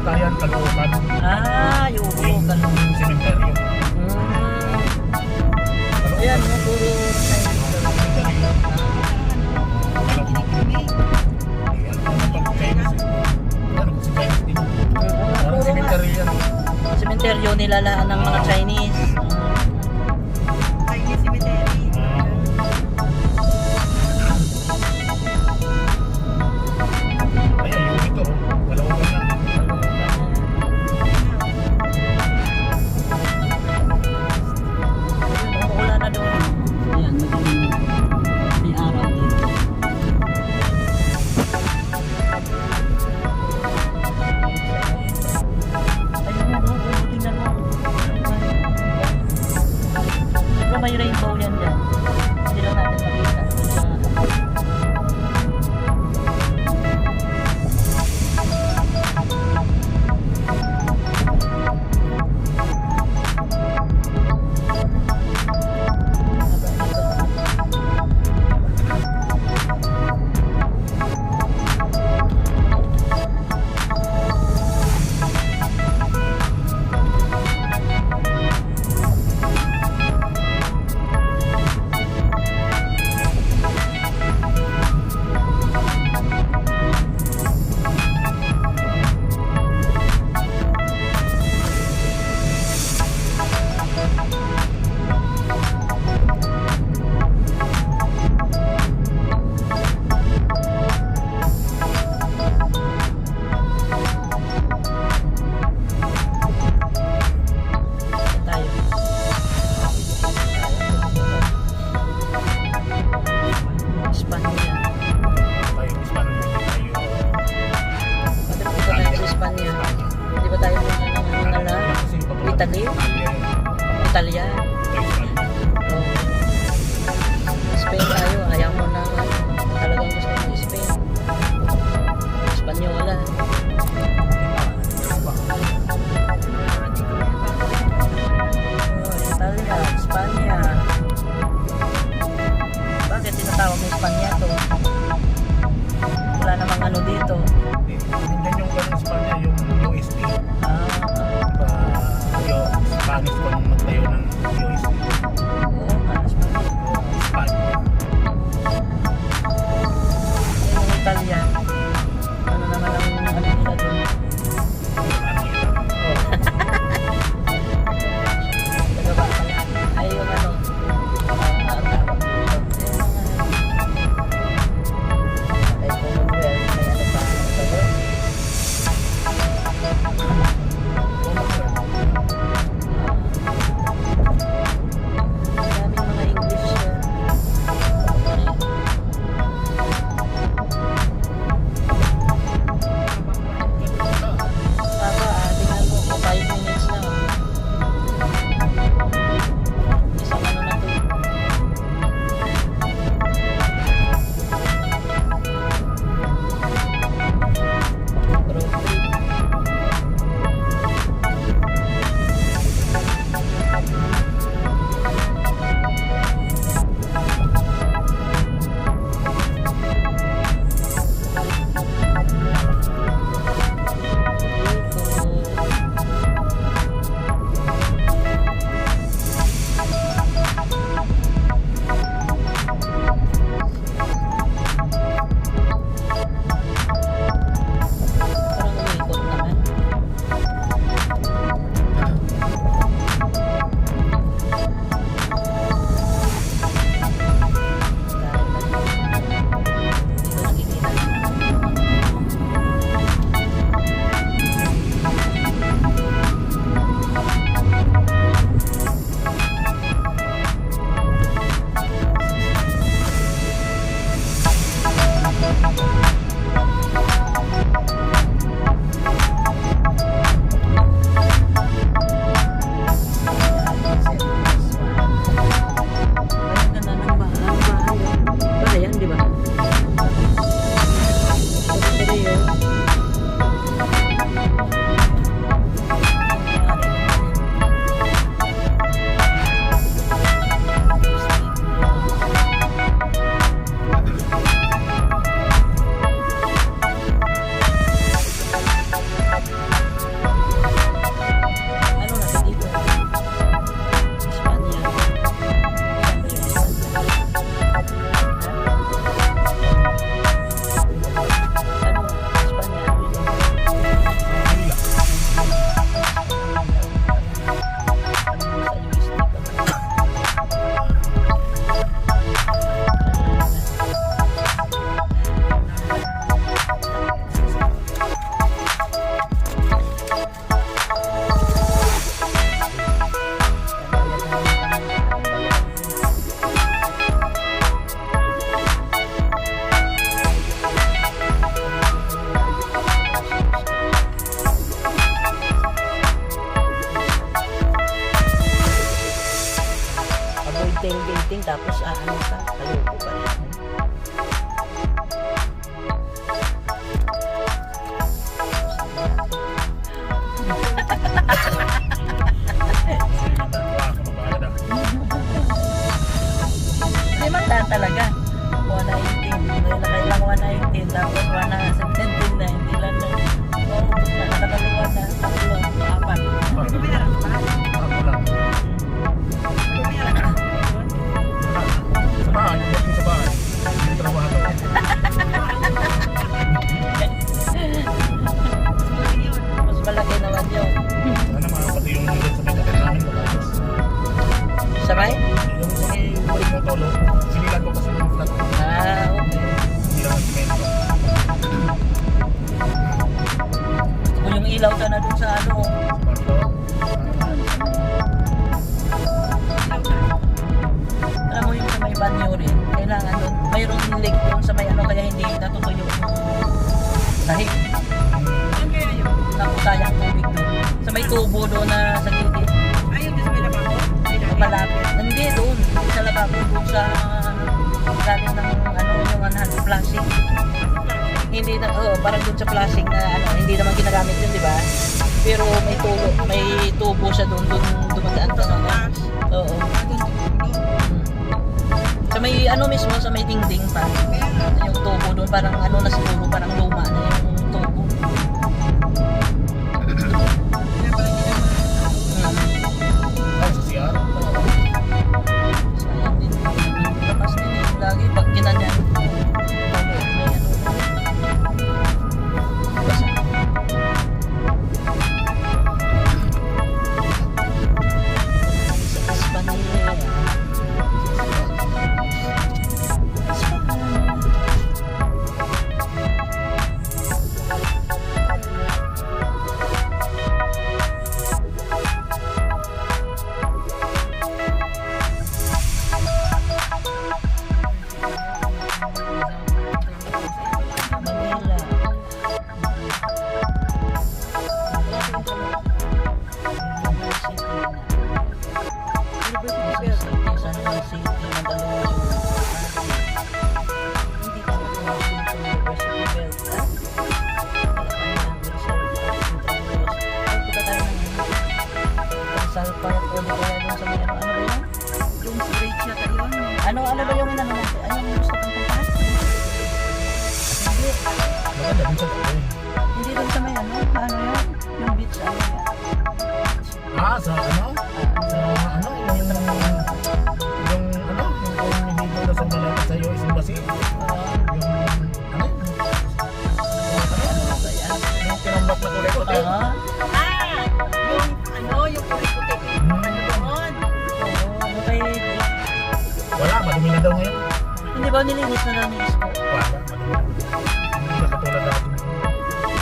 Kayan, Caloocan. Yung Yung cemetery. Ayan, puro sementeryo nilalaan ng mga Chinese. Chinese cemetery. Ayan, yung ito, Caloocan na. Wala na doon. Ayan, may araw dito. Ayun mo, tingnan mo. Pero may rainbow yan dyan. Hindi lang natin makita. Italy? Italia? Spain tayo, ayaw mo na talagang gusto mo Spain. Espanyola. Italia, Espanya. Bakit tinatawag mo Espanya to? Wala namang ano dito. Hindi yung Espanya, yung USP. Yung Spanish kung magtayo ng USP. tapos ano ka, ayoko pa rin. Limang daan talaga. 119. Ngayon nakailang 119. Tapos 117 na. Hindi lang na. Maubos na. Nakalawa na. Tatlo. Apat. Ako lang. Sa bahay, yung sa bahay. Yung trabaho. Mas malaki naman yun. Ano naman, pati yung doon sa may kapit namin matapos. Sabay? Yung sa may huling mo tolo, sinilan ko kasi yung flat. Ah, okay. Hindi lang ang semento. Kung yung ilaw ka na dun sa ano. Kwarto. Alam mo yung sa may banyo rin. Kailangan dun. Mayroong leak dun sa may ano kaya hindi natutuyo yung sahig. Saan kaya yun? Naku, sayang tubig dun. Sa may tubo doon na sa gilid. Ayun, sa may lababo? Malapit. Hindi doon. Sa lababo doon sa galing ng ano yung plastic. Hindi na parang doon sa plastic na ano, hindi naman ginagamit yun, di ba? Pero may tubo siya doon dumadaan ka na. Oo. Sa may ano mismo, sa may dingding pa. Yung tubo doon parang ano na siguro, parang luma na yung tubo. Ay, sa CR. Sayang din. Lakas din eh. Lagi pag ginanyan. May ano. Basta. Sa Espanya. Manila. Ano ba yung inano natin? Ano yung gusto kang puntahan? Hindi. Maganda din sa tayo. Hindi doon sa may ano? Ano yun? Yung beach ano yan? Ah, sa ano? Sa ano? Yung ano? Yung hindi ko na sa malapit sa iyo isang basi. Yung ano? Ano ba yan? Yung tinambak na kulay puti. Ah? Yung puti-puti. Ano doon? Oo, okay. Wala, madumi na daw ngayon. Hindi ba nilinis na lang yung isko? Wala, madumi na. Hindi na katulad natin.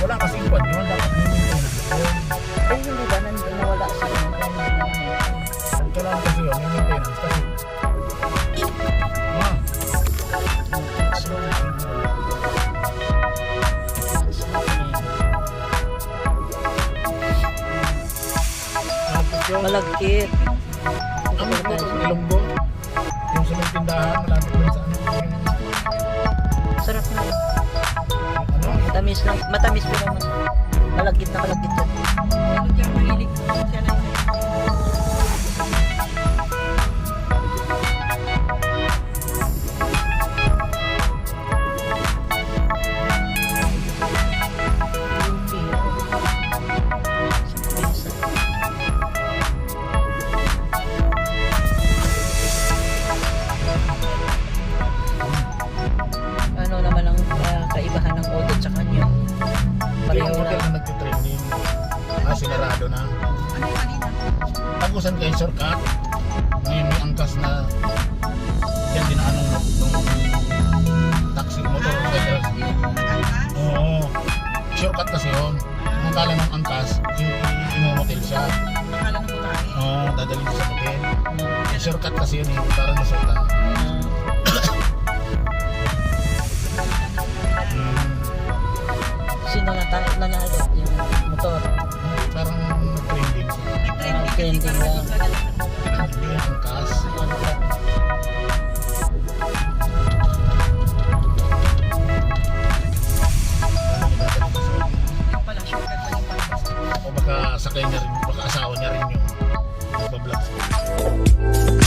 Wala kasi yung kwan yun. Dapat nilinis na. Ay, hindi ba nandun nawala sa ano? Kailangan kasi yun, yung maintenance kasi. Malagkit. Ang mga ilonggo, yung sa may tindahan, malapit dun sa ano. Sarap na yun. Ano? Matamis lang. Matamis pero mas malagkit na malagkit yan. Ano dyan, mahilig ko siya na isa. Ano naman ang kaibahan ng Odot sa kanya? Pareho Yung hotel lang. na nagtitraining, sinarado na. Ano yung kanina? Tagusan kayo shortcut. Ngayon may angkas na yan dinaanan nung taxi motor riders. Yung nag-angkas? Oo. Shortcut kasi yun. Ang akala ng angkas, imomotel siya. Akala ng babae. Oo, dadalhin siya sa hotel. Shortcut kasi yun eh, parang resulta. Sino nanalo? Yung motor. Parang trending siya. Nag-trending kasi trending parang lang. magagaling ng Hindi yung angkas. sakay niya rin, baka asawa niya rin yung nagbablog.